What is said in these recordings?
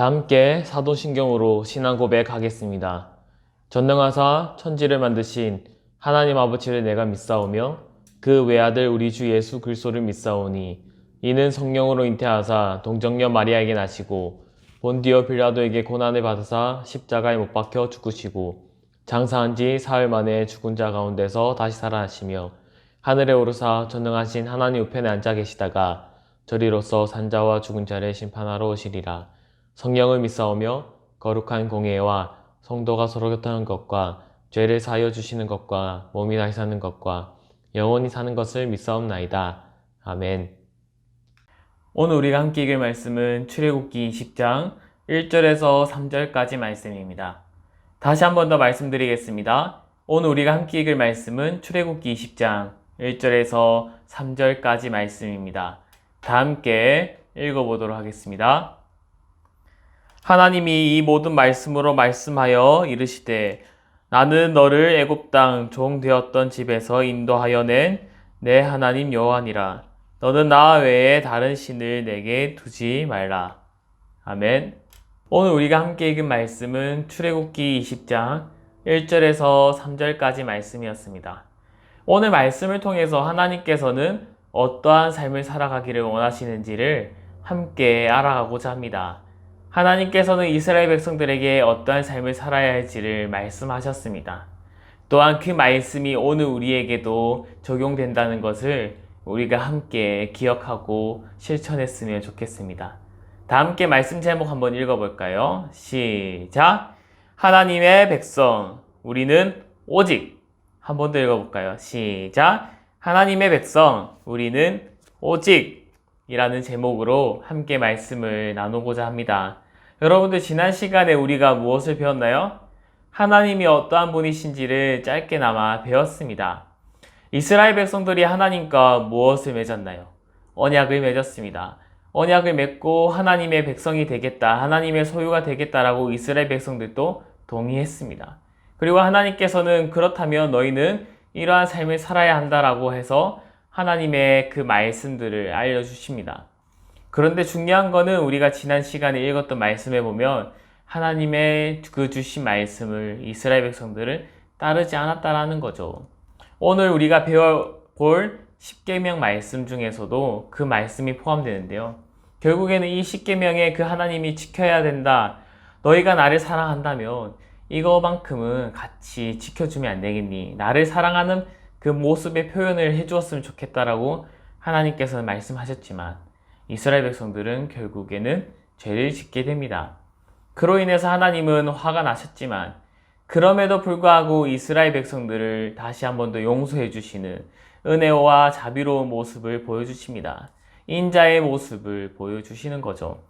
다 함께 사도신경으로 신앙 고백하겠습니다. 전능하사 천지를 만드신 하나님 아버지를 내가 믿사오며 그 외아들 우리 주 예수 그리스도를 믿사오니 이는 성령으로 잉태하사 동정녀 마리아에게 나시고 본디오 빌라도에게 고난을 받으사 십자가에 못 박혀 죽으시고 장사한 지 사흘 만에 죽은 자 가운데서 다시 살아나시며 하늘에 오르사 전능하신 하나님 우편에 앉아 계시다가 저리로서 산자와 죽은 자를 심판하러 오시리라. 성령을 믿사오며 거룩한 공예와 성도가 서로 교통하는 것과 죄를 사하여 주시는 것과 몸이 다시 사는 것과 영원히 사는 것을 믿사옵나이다. 아멘. 오늘 우리가 함께 읽을 말씀은 출애굽기 20장 1절에서 3절까지 말씀입니다. 다시 한 번 더 말씀드리겠습니다. 오늘 우리가 함께 읽을 말씀은 출애굽기 20장 1절에서 3절까지 말씀입니다. 다 함께 읽어보도록 하겠습니다. 하나님이 이 모든 말씀으로 말씀하여 이르시되 나는 너를 애굽 땅 종 되었던 집에서 인도하여 낸 내 하나님 여호와니라. 너는 나 외에 다른 신을 내게 두지 말라. 아멘. 오늘 우리가 함께 읽은 말씀은 출애굽기 20장 1절에서 3절까지 말씀이었습니다. 오늘 말씀을 통해서 하나님께서는 어떠한 삶을 살아가기를 원하시는지를 함께 알아가고자 합니다. 하나님께서는 이스라엘 백성들에게 어떠한 삶을 살아야 할지를 말씀하셨습니다. 또한 그 말씀이 오늘 우리에게도 적용된다는 것을 우리가 함께 기억하고 실천했으면 좋겠습니다. 다 함께 말씀 제목 한번 읽어볼까요? 시작! 하나님의 백성, 우리는 오직. 한 번 더 읽어볼까요? 시작! 하나님의 백성, 우리는 오직. 이라는 제목으로 함께 말씀을 나누고자 합니다. 여러분들 지난 시간에 우리가 무엇을 배웠나요? 하나님이 어떠한 분이신지를 짧게나마 배웠습니다. 이스라엘 백성들이 하나님과 무엇을 맺었나요? 언약을 맺었습니다. 언약을 맺고 하나님의 백성이 되겠다, 하나님의 소유가 되겠다라고 이스라엘 백성들도 동의했습니다. 그리고 하나님께서는 그렇다면 너희는 이러한 삶을 살아야 한다라고 해서 하나님의 그 말씀들을 알려주십니다. 그런데 중요한 거는 우리가 지난 시간에 읽었던 말씀에 보면 하나님의 그 주신 말씀을 이스라엘 백성들은 따르지 않았다라는 거죠. 오늘 우리가 배워볼 10계명 말씀 중에서도 그 말씀이 포함되는데요. 결국에는 이 10계명에 그 하나님이 지켜야 된다. 너희가 나를 사랑한다면 이거만큼은 같이 지켜주면 안 되겠니? 나를 사랑하는 그 모습의 표현을 해주었으면 좋겠다라고 하나님께서는 말씀하셨지만 이스라엘 백성들은 결국에는 죄를 짓게 됩니다. 그로 인해서 하나님은 화가 나셨지만 그럼에도 불구하고 이스라엘 백성들을 다시 한 번 더 용서해 주시는 은혜와 자비로운 모습을 보여주십니다. 인자의 모습을 보여주시는 거죠.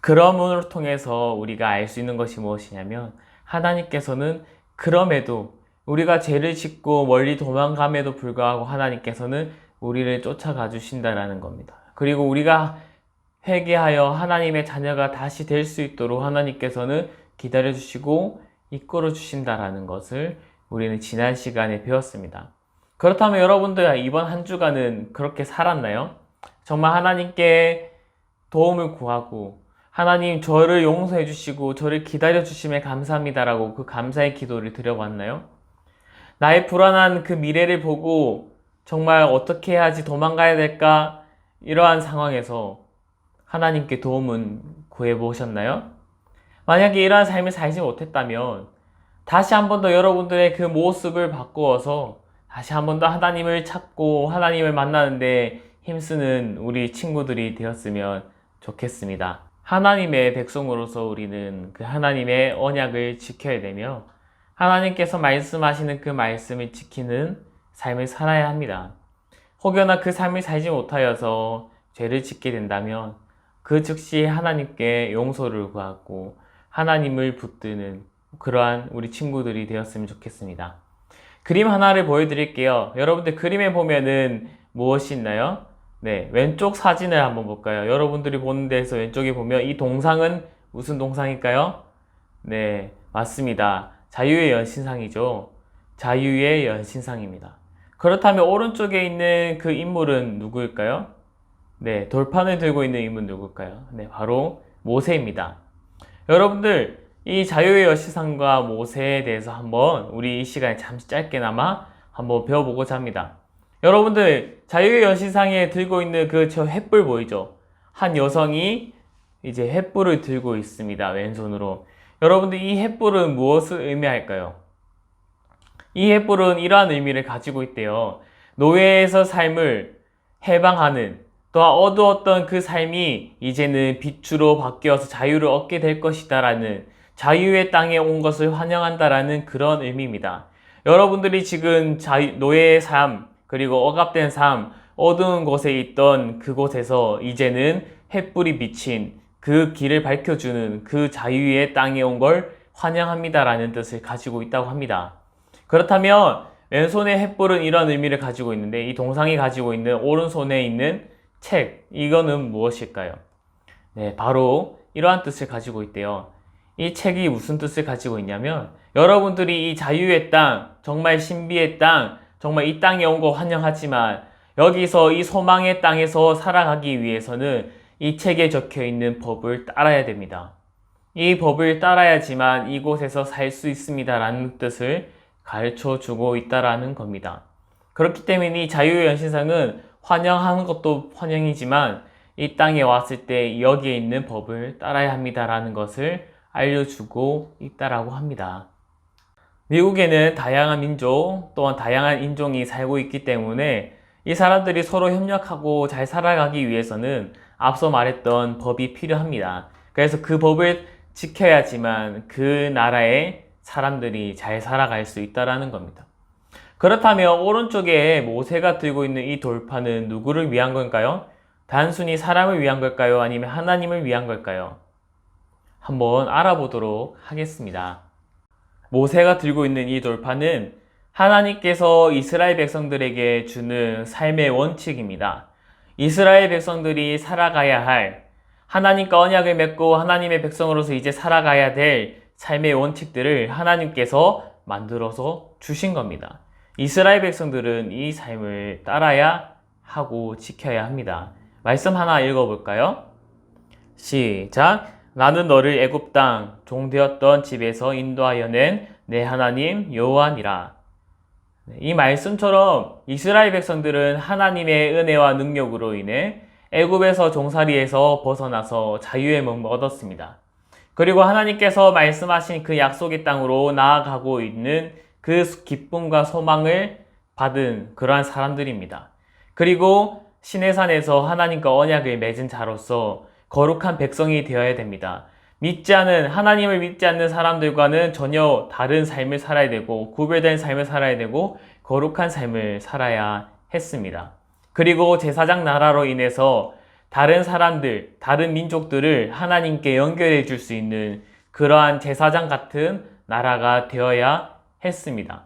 그러므로 통해서 우리가 알 수 있는 것이 무엇이냐면 하나님께서는 그럼에도 우리가 죄를 짓고 멀리 도망감에도 불구하고 하나님께서는 우리를 쫓아가 주신다는 겁니다. 그리고 우리가 회개하여 하나님의 자녀가 다시 될 수 있도록 하나님께서는 기다려 주시고 이끌어 주신다라는 것을 우리는 지난 시간에 배웠습니다. 그렇다면 여러분들 이번 한 주간은 그렇게 살았나요? 정말 하나님께 도움을 구하고 하나님 저를 용서해 주시고 저를 기다려 주심에 감사합니다라고 그 감사의 기도를 드려봤나요? 나의 불안한 그 미래를 보고 정말 어떻게 해야지 도망가야 될까? 이러한 상황에서 하나님께 도움은 구해보셨나요? 만약에 이러한 삶을 살지 못했다면 다시 한 번 더 여러분들의 그 모습을 바꾸어서 다시 한 번 더 하나님을 찾고 하나님을 만나는데 힘쓰는 우리 친구들이 되었으면 좋겠습니다. 하나님의 백성으로서 우리는 그 하나님의 언약을 지켜야 되며 하나님께서 말씀하시는 그 말씀을 지키는 삶을 살아야 합니다. 혹여나 그 삶을 살지 못하여서 죄를 짓게 된다면 그 즉시 하나님께 용서를 구하고 하나님을 붙드는 그러한 우리 친구들이 되었으면 좋겠습니다. 그림 하나를 보여드릴게요. 여러분들 그림에 보면은 무엇이 있나요? 네, 왼쪽 사진을 한번 볼까요? 여러분들이 보는 데서 왼쪽에 보면 이 동상은 무슨 동상일까요? 네, 맞습니다. 자유의 연신상이죠. 자유의 연신상입니다. 그렇다면 오른쪽에 있는 그 인물은 누구일까요? 네, 돌판을 들고 있는 인물은 누굴까요? 네, 바로 모세입니다. 여러분들, 이 자유의 여시상과 모세에 대해서 한번 우리 이 시간에 잠시 짧게나마 한번 배워보고자 합니다. 여러분들, 자유의 여시상에 들고 있는 저 횃불 보이죠? 한 여성이 이제 횃불을 들고 있습니다. 왼손으로. 여러분들, 이 횃불은 무엇을 의미할까요? 이 횃불은 이러한 의미를 가지고 있대요. 노예에서 삶을 해방하는, 또한 어두웠던 그 삶이 이제는 빛으로 바뀌어서 자유를 얻게 될 것이다 라는, 자유의 땅에 온 것을 환영한다라는 그런 의미입니다. 여러분들이 지금 노예의 삶, 그리고 억압된 삶, 어두운 곳에 있던 그곳에서 이제는 횃불이 비친 그 길을 밝혀주는 그 자유의 땅에 온 걸 환영합니다라는 뜻을 가지고 있다고 합니다. 그렇다면 왼손의 횃불은 이런 의미를 가지고 있는데, 이 동상이 가지고 있는 오른손에 있는 책, 이거는 무엇일까요? 네, 바로 이러한 뜻을 가지고 있대요. 이 책이 무슨 뜻을 가지고 있냐면, 여러분들이 이 자유의 땅, 정말 신비의 땅, 정말 이 땅에 온 거 환영하지만 여기서 이 소망의 땅에서 살아가기 위해서는 이 책에 적혀 있는 법을 따라야 됩니다. 이 법을 따라야지만 이곳에서 살 수 있습니다라는 뜻을 가르쳐 주고 있다라는 겁니다. 그렇기 때문에 이 자유의 연신상은 환영하는 것도 환영이지만 이 땅에 왔을 때 여기에 있는 법을 따라야 합니다라는 것을 알려주고 있다라고 합니다. 미국에는 다양한 민족 또한 다양한 인종이 살고 있기 때문에 이 사람들이 서로 협력하고 잘 살아가기 위해서는 앞서 말했던 법이 필요합니다. 그래서 그 법을 지켜야지만 그 나라의 사람들이 잘 살아갈 수 있다라는 겁니다. 그렇다면 오른쪽에 모세가 들고 있는 이 돌판은 누구를 위한 걸까요? 단순히 사람을 위한 걸까요? 아니면 하나님을 위한 걸까요? 한번 알아보도록 하겠습니다. 모세가 들고 있는 이 돌판은 하나님께서 이스라엘 백성들에게 주는 삶의 원칙입니다. 이스라엘 백성들이 살아가야 할, 하나님과 언약을 맺고 하나님의 백성으로서 이제 살아가야 될 삶의 원칙들을 하나님께서 만들어서 주신 겁니다. 이스라엘 백성들은 이 삶을 따라야 하고 지켜야 합니다. 말씀 하나 읽어볼까요? 시작! 나는 너를 애굽 땅 종되었던 집에서 인도하여 낸 내 하나님 여호와니라. 이 말씀처럼 이스라엘 백성들은 하나님의 은혜와 능력으로 인해 애굽에서 종살이에서 벗어나서 자유의 몸을 얻었습니다. 그리고 하나님께서 말씀하신 그 약속의 땅으로 나아가고 있는 그 기쁨과 소망을 받은 그러한 사람들입니다. 그리고 시내산에서 하나님과 언약을 맺은 자로서 거룩한 백성이 되어야 됩니다. 하나님을 믿지 않는 사람들과는 전혀 다른 삶을 살아야 되고, 구별된 삶을 살아야 되고, 거룩한 삶을 살아야 했습니다. 그리고 제사장 나라로 인해서 다른 사람들, 다른 민족들을 하나님께 연결해 줄 수 있는 그러한 제사장 같은 나라가 되어야 했습니다.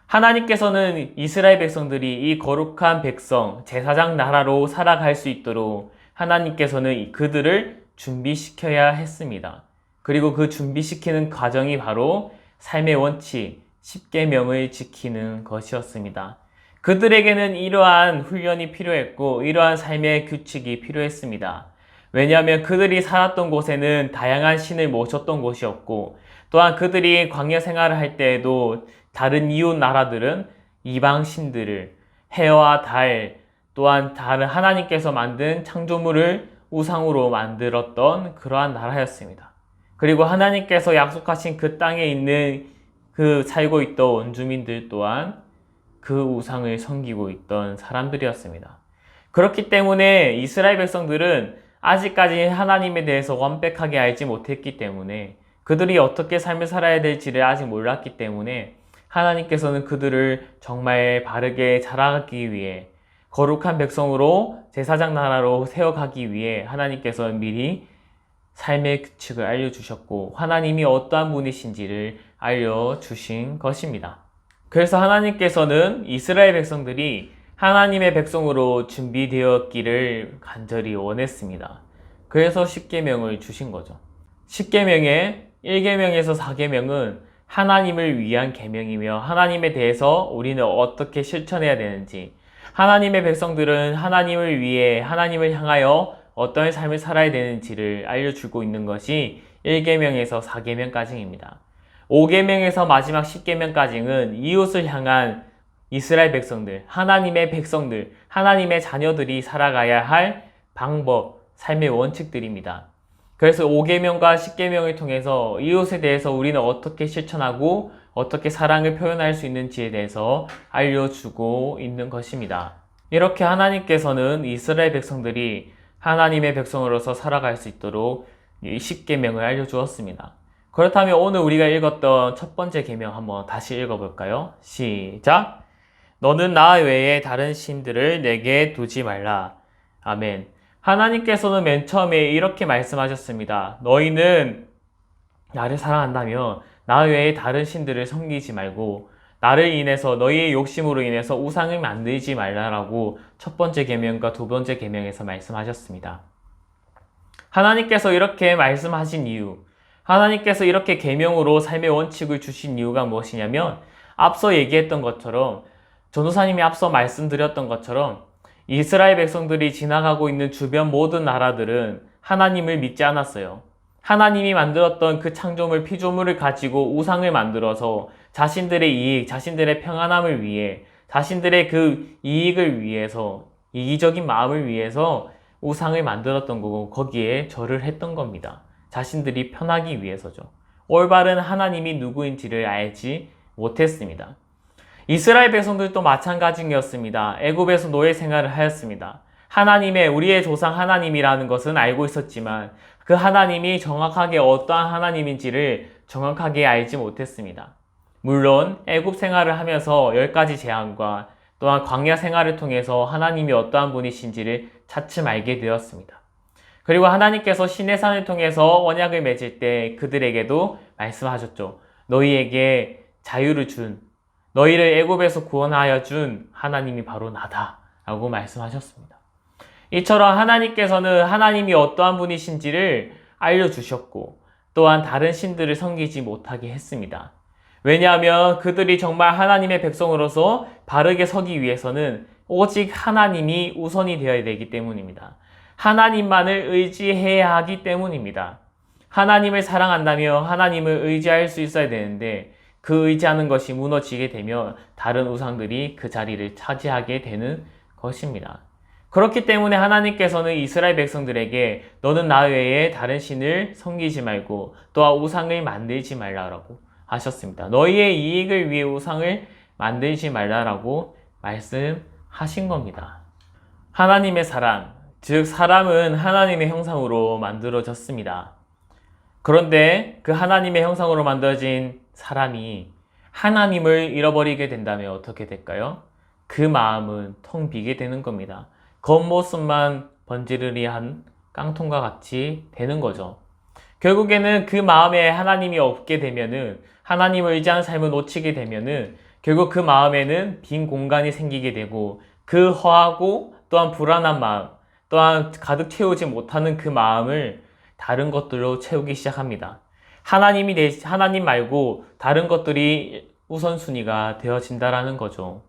하나님께서는 이스라엘 백성들이 이 거룩한 백성, 제사장 나라로 살아갈 수 있도록 하나님께서는 그들을 준비시켜야 했습니다. 그리고 그 준비시키는 과정이 바로 삶의 원칙, 십계명을 지키는 것이었습니다. 그들에게는 이러한 훈련이 필요했고 이러한 삶의 규칙이 필요했습니다. 왜냐하면 그들이 살았던 곳에는 다양한 신을 모셨던 곳이었고, 또한 그들이 광야 생활을 할 때에도 다른 이웃 나라들은 이방 신들을, 해와 달, 또한 다른 하나님께서 만든 창조물을 우상으로 만들었던 그러한 나라였습니다. 그리고 하나님께서 약속하신 그 땅에 있는 살고 있던 원주민들 또한 그 우상을 섬기고 있던 사람들이었습니다. 그렇기 때문에 이스라엘 백성들은 아직까지 하나님에 대해서 완벽하게 알지 못했기 때문에, 그들이 어떻게 삶을 살아야 될지를 아직 몰랐기 때문에 하나님께서는 그들을 정말 바르게 자라가기 위해, 거룩한 백성으로 제사장 나라로 세워가기 위해 하나님께서는 미리 삶의 규칙을 알려주셨고 하나님이 어떠한 분이신지를 알려주신 것입니다. 그래서 하나님께서는 이스라엘 백성들이 하나님의 백성으로 준비되었기를 간절히 원했습니다. 그래서 십계명을 주신 거죠. 십계명의 1계명에서 4계명은 하나님을 위한 계명이며 하나님에 대해서 우리는 어떻게 실천해야 되는지, 하나님의 백성들은 하나님을 위해 하나님을 향하여 어떤 삶을 살아야 되는지를 알려주고 있는 것이 1계명에서 4계명까지입니다. 5계명에서 마지막 10계명까지는 이웃을 향한 이스라엘 백성들, 하나님의 백성들, 하나님의 자녀들이 살아가야 할 방법, 삶의 원칙들입니다. 그래서 5계명과 10계명을 통해서 이웃에 대해서 우리는 어떻게 실천하고 어떻게 사랑을 표현할 수 있는지에 대해서 알려주고 있는 것입니다. 이렇게 하나님께서는 이스라엘 백성들이 하나님의 백성으로서 살아갈 수 있도록 이 10계명을 알려주었습니다. 그렇다면 오늘 우리가 읽었던 첫 번째 계명 한번 다시 읽어볼까요? 시작! 너는 나 외에 다른 신들을 내게 두지 말라. 아멘. 하나님께서는 맨 처음에 이렇게 말씀하셨습니다. 너희는 나를 사랑한다면 나 외에 다른 신들을 섬기지 말고 나를 인해서 너희의 욕심으로 인해서 우상을 만들지 말라라고 첫 번째 계명과 두 번째 계명에서 말씀하셨습니다. 하나님께서 이렇게 말씀하신 이유, 하나님께서 이렇게 계명으로 삶의 원칙을 주신 이유가 무엇이냐면 앞서 얘기했던 것처럼 전도사님이 앞서 말씀드렸던 것처럼 이스라엘 백성들이 지나가고 있는 주변 모든 나라들은 하나님을 믿지 않았어요. 하나님이 만들었던 그 창조물, 피조물을 가지고 우상을 만들어서 자신들의 이익, 자신들의 평안함을 위해, 자신들의 그 이익을 위해서, 이기적인 마음을 위해서 우상을 만들었던 거고 거기에 절을 했던 겁니다. 자신들이 편하기 위해서죠. 올바른 하나님이 누구인지를 알지 못했습니다. 이스라엘 백성들도 마찬가지였습니다. 애굽에서 노예 생활을 하였습니다. 하나님의 우리의 조상 하나님이라는 것은 알고 있었지만 그 하나님이 정확하게 어떠한 하나님인지를 정확하게 알지 못했습니다. 물론 애굽 생활을 하면서 10가지 재앙과 또한 광야 생활을 통해서 하나님이 어떠한 분이신지를 차츰 알게 되었습니다. 그리고 하나님께서 시내산을 통해서 언약을 맺을 때 그들에게도 말씀하셨죠. 너희에게 자유를 준, 너희를 애굽에서 구원하여 준 하나님이 바로 나다 라고 말씀하셨습니다. 이처럼 하나님께서는 하나님이 어떠한 분이신지를 알려주셨고 또한 다른 신들을 섬기지 못하게 했습니다. 왜냐하면 그들이 정말 하나님의 백성으로서 바르게 서기 위해서는 오직 하나님이 우선이 되어야 되기 때문입니다. 하나님만을 의지해야 하기 때문입니다. 하나님을 사랑한다며 하나님을 의지할 수 있어야 되는데 그 의지하는 것이 무너지게 되면 다른 우상들이 그 자리를 차지하게 되는 것입니다. 그렇기 때문에 하나님께서는 이스라엘 백성들에게 너는 나 외에 다른 신을 섬기지 말고 또한 우상을 만들지 말라라고 하셨습니다. 너희의 이익을 위해 우상을 만들지 말라라고 말씀하신 겁니다. 하나님의 사랑, 즉 사람은 하나님의 형상으로 만들어졌습니다. 그런데 그 하나님의 형상으로 만들어진 사람이 하나님을 잃어버리게 된다면 어떻게 될까요? 그 마음은 텅 비게 되는 겁니다. 겉모습만 번지르르한 깡통과 같이 되는 거죠. 결국에는 그 마음에 하나님이 없게 되면은 하나님을 의지하는 삶을 놓치게 되면은 결국 그 마음에는 빈 공간이 생기게 되고 그 허하고 또한 불안한 마음 또한 가득 채우지 못하는 그 마음을 다른 것들로 채우기 시작합니다. 하나님 말고 다른 것들이 우선순위가 되어진다라는 거죠.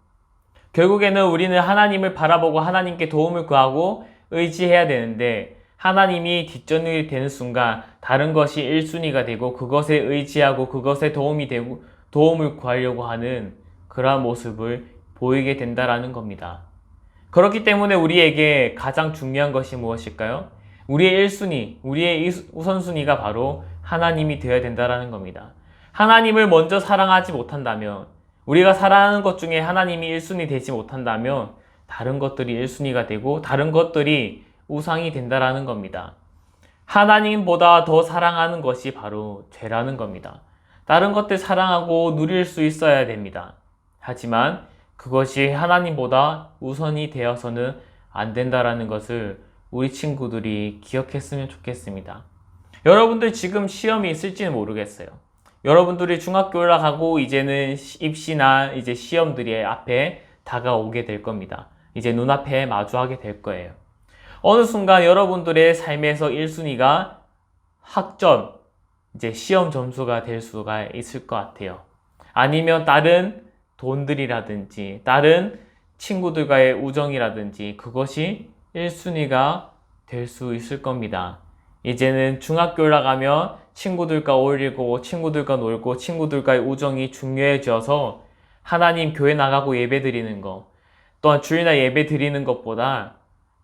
결국에는 우리는 하나님을 바라보고 하나님께 도움을 구하고 의지해야 되는데 하나님이 뒷전이 되는 순간 다른 것이 1순위가 되고 그것에 의지하고 그것에 도움을 구하려고 하는 그러한 모습을 보이게 된다라는 겁니다. 그렇기 때문에 우리에게 가장 중요한 것이 무엇일까요? 우리의 1순위, 우리의 우선순위가 바로 하나님이 되어야 된다라는 겁니다. 하나님을 먼저 사랑하지 못한다면, 우리가 사랑하는 것 중에 하나님이 1순위 되지 못한다면 다른 것들이 1순위가 되고 다른 것들이 우상이 된다라는 겁니다. 하나님보다 더 사랑하는 것이 바로 죄라는 겁니다. 다른 것들 사랑하고 누릴 수 있어야 됩니다. 하지만 그것이 하나님보다 우선이 되어서는 안 된다라는 것을 우리 친구들이 기억했으면 좋겠습니다. 여러분들 지금 시험이 있을지는 모르겠어요. 여러분들이 중학교 올라가고 이제는 입시나 이제 시험들이 앞에 다가오게 될 겁니다. 이제 눈앞에 마주하게 될 거예요. 어느 순간 여러분들의 삶에서 1순위가 학점, 이제 시험 점수가 될 수가 있을 것 같아요. 아니면 다른 돈들이라든지 다른 친구들과의 우정이라든지 그것이 1순위가 될 수 있을 겁니다. 이제는 중학교 올라가면 친구들과 어울리고 친구들과 놀고 친구들과의 우정이 중요해져서 하나님 교회 나가고 예배 드리는 거, 또한 주일날 예배 드리는 것보다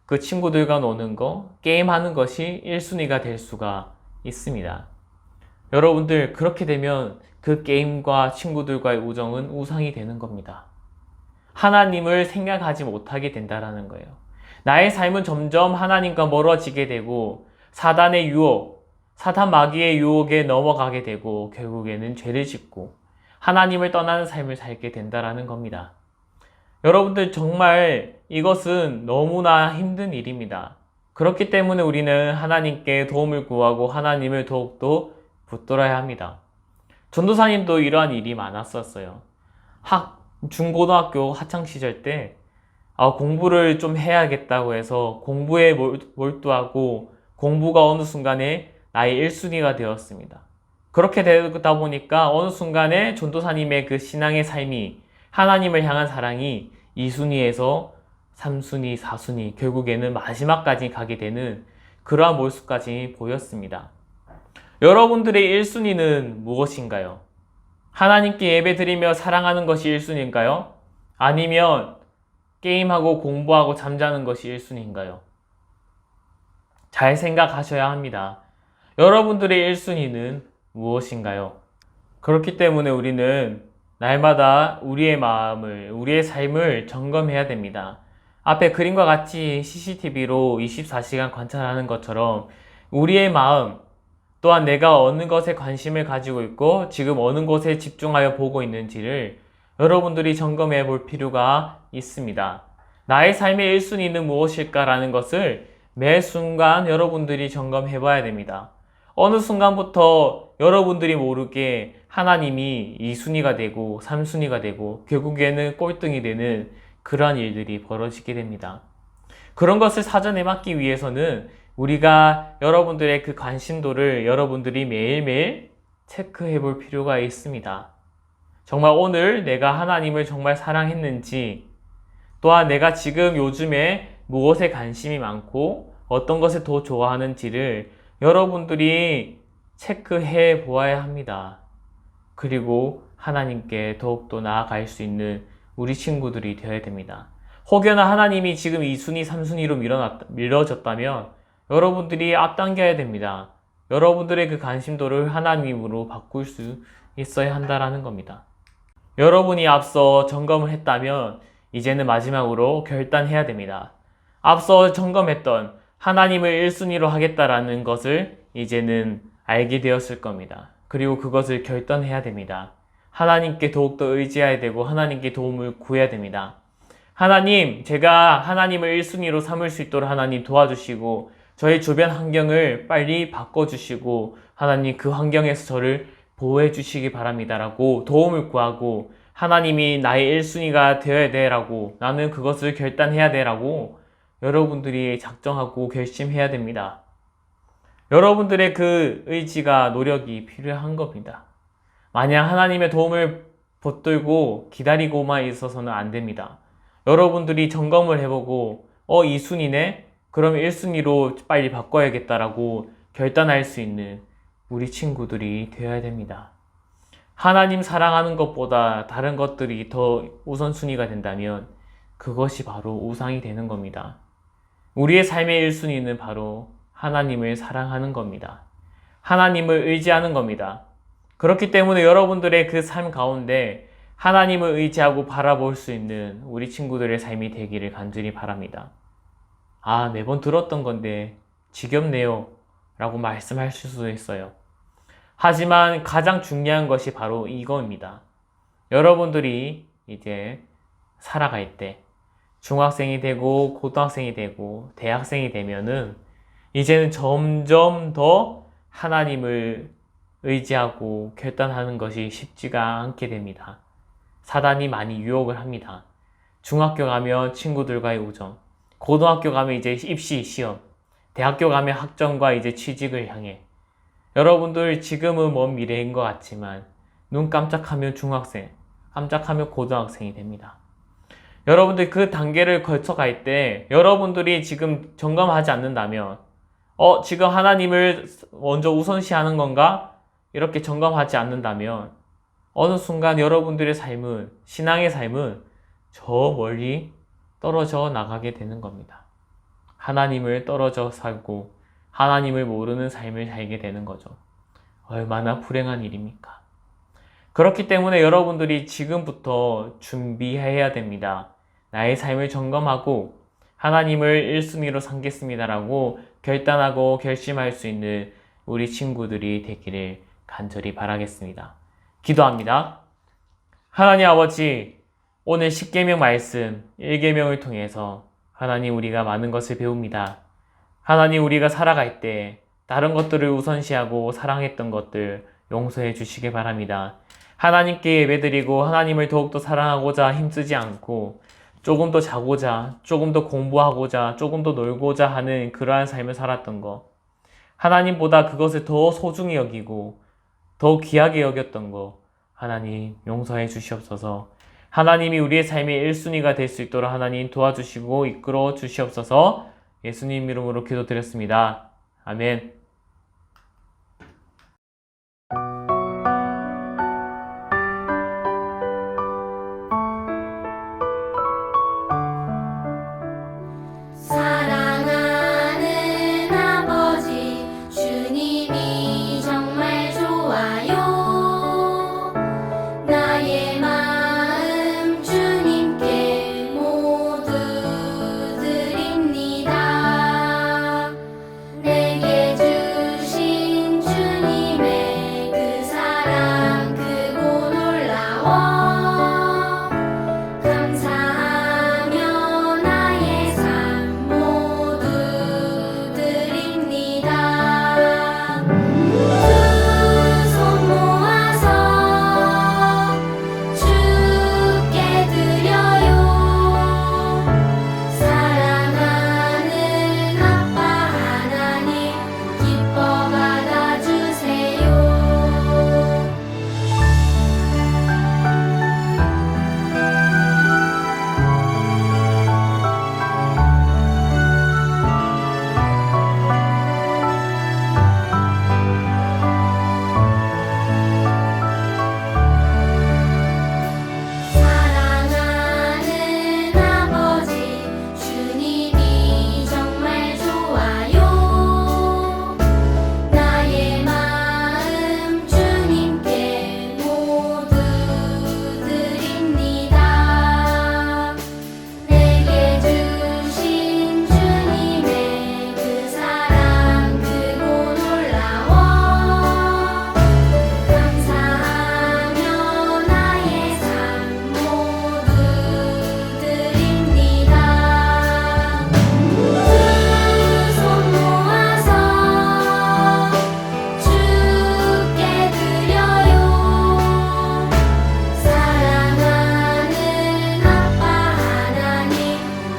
그 친구들과 노는 거, 게임하는 것이 1순위가 될 수가 있습니다. 여러분들, 그렇게 되면 그 게임과 친구들과의 우정은 우상이 되는 겁니다. 하나님을 생각하지 못하게 된다라는 거예요. 나의 삶은 점점 하나님과 멀어지게 되고 사단의 유혹, 사탄 마귀의 유혹에 넘어가게 되고 결국에는 죄를 짓고 하나님을 떠나는 삶을 살게 된다라는 겁니다. 여러분들, 정말 이것은 너무나 힘든 일입니다. 그렇기 때문에 우리는 하나님께 도움을 구하고 하나님을 더욱더 붙들어야 합니다. 전도사님도 이러한 일이 많았었어요. 중고등학교 학창시절 때 공부를 좀 해야겠다고 해서 공부에 몰두하고 공부가 어느 순간에 나의 1순위가 되었습니다. 그렇게 되다 보니까 어느 순간에 전도사님의 그 신앙의 삶이, 하나님을 향한 사랑이 2순위에서 3순위, 4순위, 결국에는 마지막까지 가게 되는 그러한 모습까지 보였습니다. 여러분들의 1순위는 무엇인가요? 하나님께 예배드리며 사랑하는 것이 1순위인가요? 아니면 게임하고 공부하고 잠자는 것이 1순위인가요? 잘 생각하셔야 합니다. 여러분들의 1순위는 무엇인가요? 그렇기 때문에 우리는 날마다 우리의 마음을, 우리의 삶을 점검해야 됩니다. 앞에 그림과 같이 CCTV로 24시간 관찰하는 것처럼 우리의 마음, 또한 내가 어느 것에 관심을 가지고 있고 지금 어느 것에 집중하여 보고 있는지를 여러분들이 점검해 볼 필요가 있습니다. 나의 삶의 1순위는 무엇일까라는 것을 매 순간 여러분들이 점검해 봐야 됩니다. 어느 순간부터 여러분들이 모르게 하나님이 2순위가 되고 3순위가 되고 결국에는 꼴등이 되는 그러한 일들이 벌어지게 됩니다. 그런 것을 사전에 막기 위해서는 우리가 여러분들의 그 관심도를 여러분들이 매일매일 체크해 볼 필요가 있습니다. 정말 오늘 내가 하나님을 정말 사랑했는지, 또한 내가 지금 요즘에 무엇에 관심이 많고 어떤 것을 더 좋아하는지를 여러분들이 체크해 보아야 합니다. 그리고 하나님께 더욱더 나아갈 수 있는 우리 친구들이 되어야 됩니다. 혹여나 하나님이 지금 2순위, 3순위로 밀어졌다면 여러분들이 앞당겨야 됩니다. 여러분들의 그 관심도를 하나님으로 바꿀 수 있어야 한다라는 겁니다. 여러분이 앞서 점검을 했다면 이제는 마지막으로 결단해야 됩니다. 앞서 점검했던 하나님을 1순위로 하겠다라는 것을 이제는 알게 되었을 겁니다. 그리고 그것을 결단해야 됩니다. 하나님께 더욱더 의지해야 되고 하나님께 도움을 구해야 됩니다. 하나님, 제가 하나님을 1순위로 삼을 수 있도록 하나님 도와주시고 저희 주변 환경을 빨리 바꿔주시고 하나님 그 환경에서 저를 보호해 주시기 바랍니다 라고 도움을 구하고 하나님이 나의 1순위가 되어야 돼 라고, 나는 그것을 결단해야 돼 라고 여러분들이 작정하고 결심해야 됩니다. 여러분들의 그 의지가, 노력이 필요한 겁니다. 만약 하나님의 도움을 붙들고 기다리고만 있어서는 안 됩니다. 여러분들이 점검을 해보고 2순위네? 그럼 1순위로 빨리 바꿔야겠다라고 결단할 수 있는 우리 친구들이 되어야 됩니다. 하나님 사랑하는 것보다 다른 것들이 더 우선순위가 된다면 그것이 바로 우상이 되는 겁니다. 우리의 삶의 1순위는 바로 하나님을 사랑하는 겁니다. 하나님을 의지하는 겁니다. 그렇기 때문에 여러분들의 그 삶 가운데 하나님을 의지하고 바라볼 수 있는 우리 친구들의 삶이 되기를 간절히 바랍니다. 매번 들었던 건데 지겹네요 라고 말씀하실 수도 있어요. 하지만 가장 중요한 것이 바로 이거입니다. 여러분들이 이제 살아갈 때 중학생이 되고 고등학생이 되고 대학생이 되면은 이제는 점점 더 하나님을 의지하고 결단하는 것이 쉽지가 않게 됩니다. 사단이 많이 유혹을 합니다. 중학교 가면 친구들과의 우정, 고등학교 가면 이제 입시, 시험, 대학교 가면 학점과 이제 취직을 향해. 여러분들 지금은 먼 미래인 것 같지만 눈 깜짝하면 중학생, 깜짝하면 고등학생이 됩니다. 여러분들 그 단계를 거쳐갈 때 여러분들이 지금 점검하지 않는다면 지금 하나님을 먼저 우선시하는 건가? 이렇게 점검하지 않는다면 어느 순간 여러분들의 삶은, 신앙의 삶은 저 멀리 떨어져 나가게 되는 겁니다. 하나님을 떨어져 살고 하나님을 모르는 삶을 살게 되는 거죠. 얼마나 불행한 일입니까? 그렇기 때문에 여러분들이 지금부터 준비해야 됩니다. 나의 삶을 점검하고 하나님을 1순위로 삼겠습니다라고 결단하고 결심할 수 있는 우리 친구들이 되기를 간절히 바라겠습니다. 기도합니다. 하나님 아버지, 오늘 10계명 말씀 1계명을 통해서 하나님 우리가 많은 것을 배웁니다. 하나님 우리가 살아갈 때 다른 것들을 우선시하고 사랑했던 것들 용서해 주시길 바랍니다. 하나님께 예배드리고 하나님을 더욱더 사랑하고자 힘쓰지 않고 조금 더 자고자, 조금 더 공부하고자, 조금 더 놀고자 하는 그러한 삶을 살았던 것, 하나님보다 그것을 더 소중히 여기고 더 귀하게 여겼던 것, 하나님 용서해 주시옵소서. 하나님이 우리의 삶의 1순위가 될 수 있도록 하나님 도와주시고 이끌어 주시옵소서. 예수님 이름으로 기도드렸습니다. 아멘. 사랑하는 아버지, 주님이 정말 좋아요. 나의 마음 주님께 모두 드립니다. 내게 주신 주님의 그 사랑 크고 놀라워. 감사하며 나의 삶 모두 드립니다. 두 손 모아서 주께 드려요. 사랑하는 아빠 하나님, 기뻐 받아주세요. 사랑하는 아버지, 주님이 정말 좋아요. 나의 마음 주님께 모두 드립니다. 내게 주신 주님의 그 사랑 크고 놀라워. 감사하며 나의 삶 모두 드립니다. 두 손 모아서 주께 드려요. 사랑하는 아빠 하나님,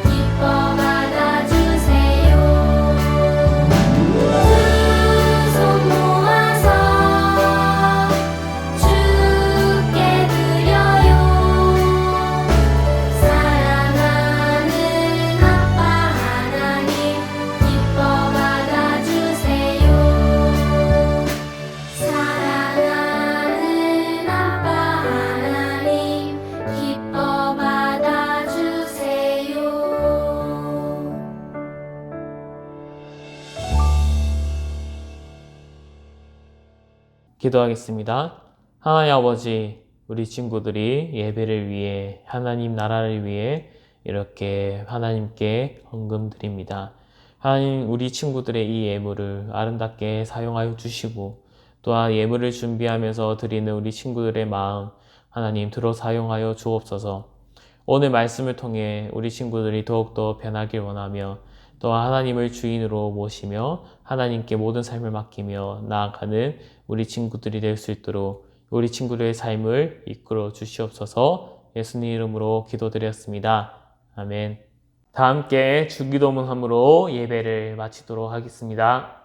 기뻐 받아주세요. 두 손 모아서 주께 드려요. 사랑하는 아빠 하나님, 기뻐 받아주세요. 사랑하는 아빠 하나님, 기뻐 받아주세요. 기도하겠습니다. 하나님 아버지, 우리 친구들이 예배를 위해, 하나님 나라를 위해 이렇게 하나님께 헌금 드립니다. 하나님, 우리 친구들의 이 예물을 아름답게 사용하여 주시고, 또한 예물을 준비하면서 드리는 우리 친구들의 마음, 하나님 들어 사용하여 주옵소서. 오늘 말씀을 통해 우리 친구들이 더욱더 변하길 원하며, 또한 하나님을 주인으로 모시며 하나님께 모든 삶을 맡기며 나아가는 우리 친구들이 될 수 있도록 우리 친구들의 삶을 이끌어 주시옵소서. 예수님 이름으로 기도드렸습니다. 아멘. 다 함께 주기도문함으로 예배를 마치도록 하겠습니다.